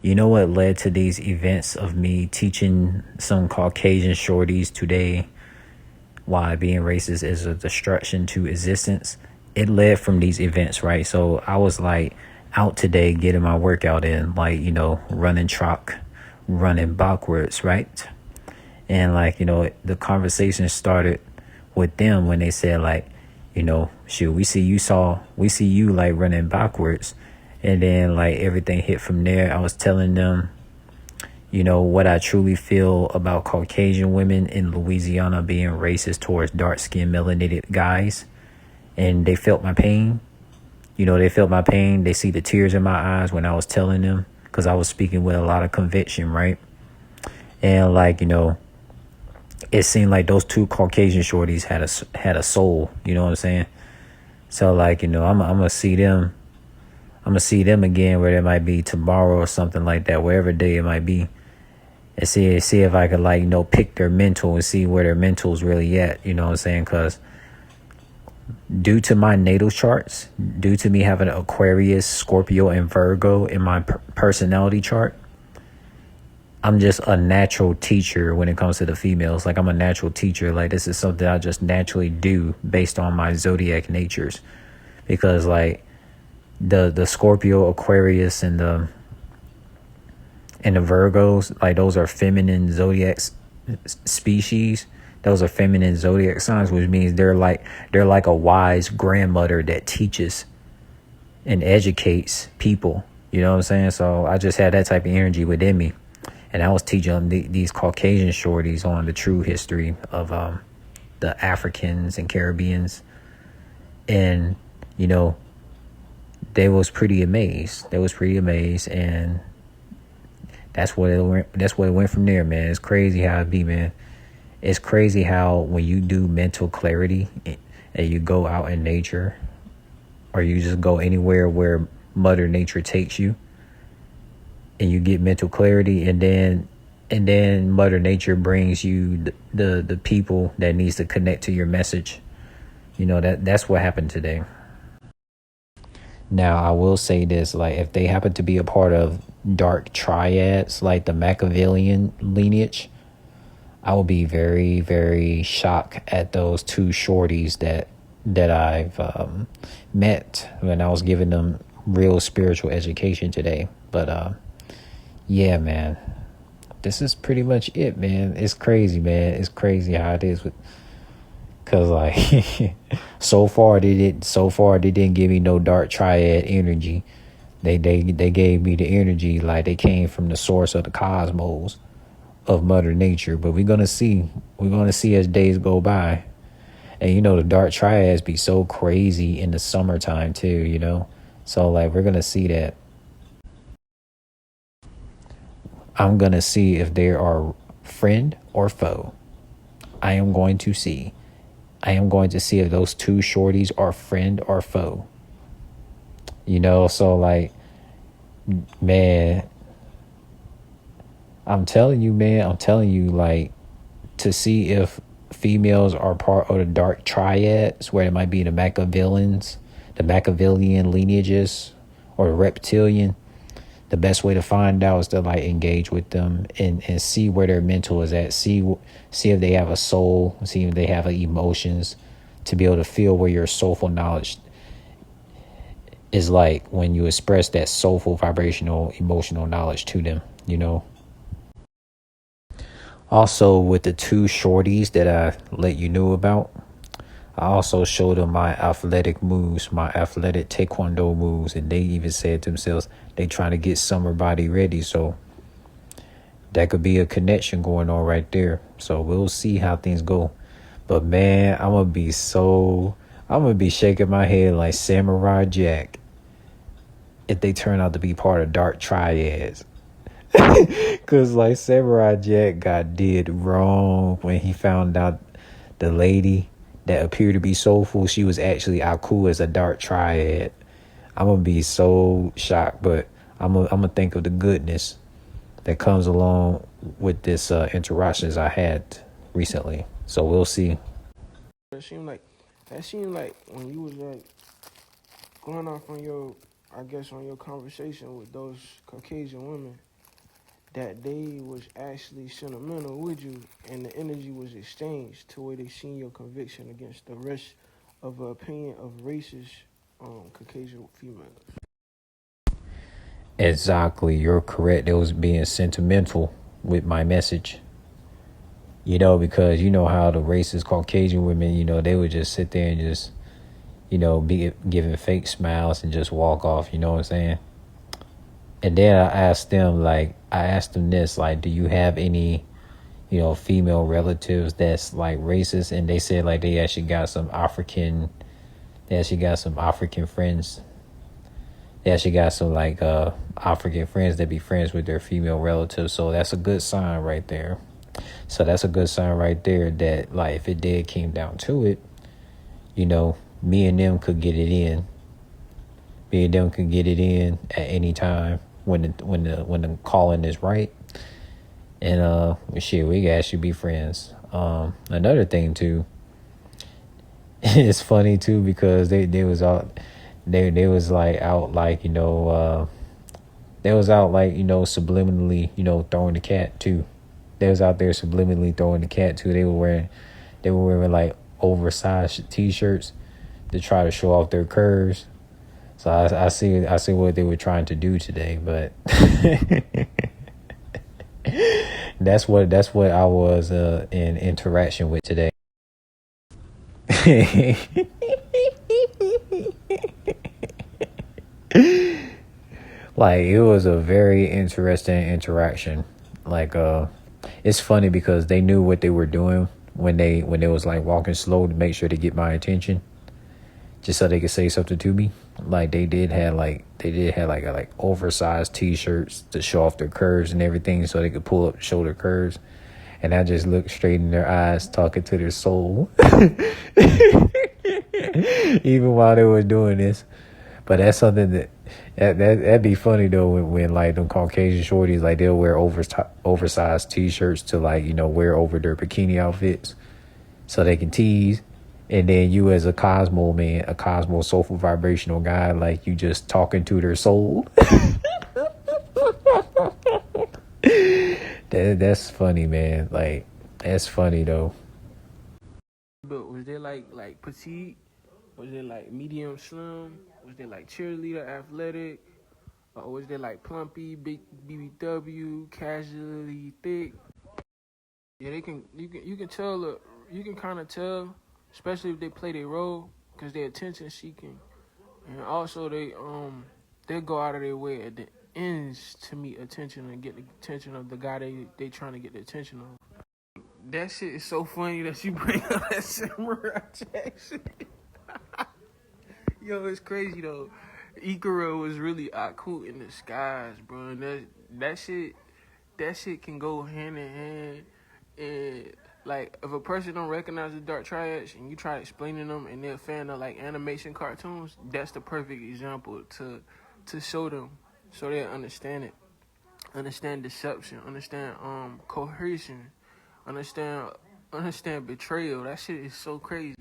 You know what led to these events of me teaching some Caucasian shorties today why being racist is a destruction to existence? It led from these events, right? So I was like out today getting my workout in, like, running track, running backwards, right? And like, the conversation started with them when they said like, shoot, we see you like running backwards. And then like everything hit from there. I was telling them, what I truly feel about Caucasian women in Louisiana being racist towards dark-skinned melanated guys. And they felt my pain. They felt my pain. They see the tears in my eyes when I was telling them, because I was speaking with a lot of conviction, right? And like, it seemed like those two Caucasian shorties had a soul. You know what I'm saying? So like, I'm gonna see them. I'm gonna see them again, where it might be tomorrow or something like that, wherever day it might be, and see if I could like pick their mental and see where their mental's really at. You know what I'm saying? Because due to my natal charts, due to me having Aquarius, Scorpio, and Virgo in my personality chart, I'm just a natural teacher when it comes to the females. Like, I'm a natural teacher. Like, this is something I just naturally do based on my zodiac natures. Because like the Scorpio, Aquarius, and the Virgos, like those are feminine zodiac species. Those are feminine zodiac signs, which means they're like a wise grandmother that teaches and educates people. You know what I'm saying? So I just had that type of energy within me. And I was teaching them these Caucasian shorties on the true history of the Africans and Caribbeans. And, they was pretty amazed. And that's what it went from there, man. It's crazy how it be, man. It's crazy how when you do mental clarity and you go out in nature, or you just go anywhere where Mother Nature takes you, and you get mental clarity, and then Mother Nature brings you the people that needs to connect to your message. That's what happened today. Now, I will say this, like, if they happen to be a part of dark triads, like the Machiavellian lineage, I will be very, very shocked at those two shorties that I've met when I was giving them real spiritual education today. But yeah, man, this is pretty much it, man. It's crazy, man. It's crazy how it is cause like so far they didn't give me no dark triad energy. They gave me the energy like they came from the source of the cosmos, of Mother Nature. But we're gonna see as days go by. And the dark triads be so crazy in the summertime too. So like we're gonna see that. I'm gonna see if they are friend or foe. I am going to see. I am going to see if those two shorties are friend or foe. So like, man, I'm telling you, like, to see if females are part of the dark triads, where it might be the Machiavellian lineages, or the reptilian. The best way to find out is to like engage with them and see where their mental is at. See if they have a soul. See if they have emotions, to be able to feel where your soulful knowledge is, like when you express that soulful, vibrational, emotional knowledge to them. Also, with the two shorties that I let you know about, I also showed them my athletic moves, my athletic taekwondo moves, and they even said to themselves they trying to get summer body ready. So that could be a connection going on right there. So we'll see how things go. But man, I'm gonna be shaking my head like Samurai Jack if they turn out to be part of dark triads. Cause like Samurai Jack got did wrong when he found out the lady that appeared to be soulful, she was actually Aku as a dark triad. I'm gonna be so shocked, but I'm gonna think of the goodness that comes along with this interactions I had recently. So we'll see. That seemed like when you was like going off on your, I guess, on your conversation with those Caucasian women, that they was actually sentimental with you, and the energy was exchanged to where they seen your conviction against the rest of an opinion of racist Caucasian females. Exactly, you're correct. It was being sentimental with my message. Because you know how the racist Caucasian women, they would just sit there and just, be giving fake smiles and just walk off. You know what I'm saying? And then I asked them this, like, do you have any, female relatives that's like racist? And they said like they actually got some African friends. They actually got some like African friends that be friends with their female relatives. So that's a good sign right there. That like if it did came down to it, me and them could get it in. Me and them could get it in at any time when the calling is right. And shit, we could actually be friends. Another thing too, it's funny too because they was out they was like out like they was out like subliminally throwing the cat too. They was out there subliminally throwing the cat too. They were wearing like oversized t-shirts to try to show off their curves. So I see what they were trying to do today, but that's what I was in interaction with today. Like it was a very interesting interaction. Like it's funny because they knew what they were doing when they was like walking slow to make sure to get my attention, just so they could say something to me. Like they did have like oversized t-shirts to show off their curves and everything, so they could pull up shoulder curves. And I just looked straight in their eyes, talking to their soul, even while they were doing this. But that's something that'd be funny though when like them Caucasian shorties, like they'll wear oversized t-shirts to like wear over their bikini outfits so they can tease, and then you as a cosmo soulful vibrational guy, like you just talking to their soul. That's funny, man. Like that's funny though. But was they like petite? Was they like medium slim? Was they like cheerleader athletic? Or was they like plumpy, big BBW, casually thick? Yeah, you can tell you can kind of tell, especially if they play their role, because they're attention seeking, and also they go out of their way at the ends to meet attention and get the attention of the guy they trying to get the attention of. That shit is so funny that you bring up that Samurai Jackson. Yo, it's crazy though. Ikaro was really Aku in disguise, bro. And that shit can go hand in hand. And like, if a person don't recognize the Dark Triads and you try explaining them and they're a fan of like animation cartoons, that's the perfect example to show them, so they understand it, understand deception, understand coercion, understand betrayal. That shit is so crazy.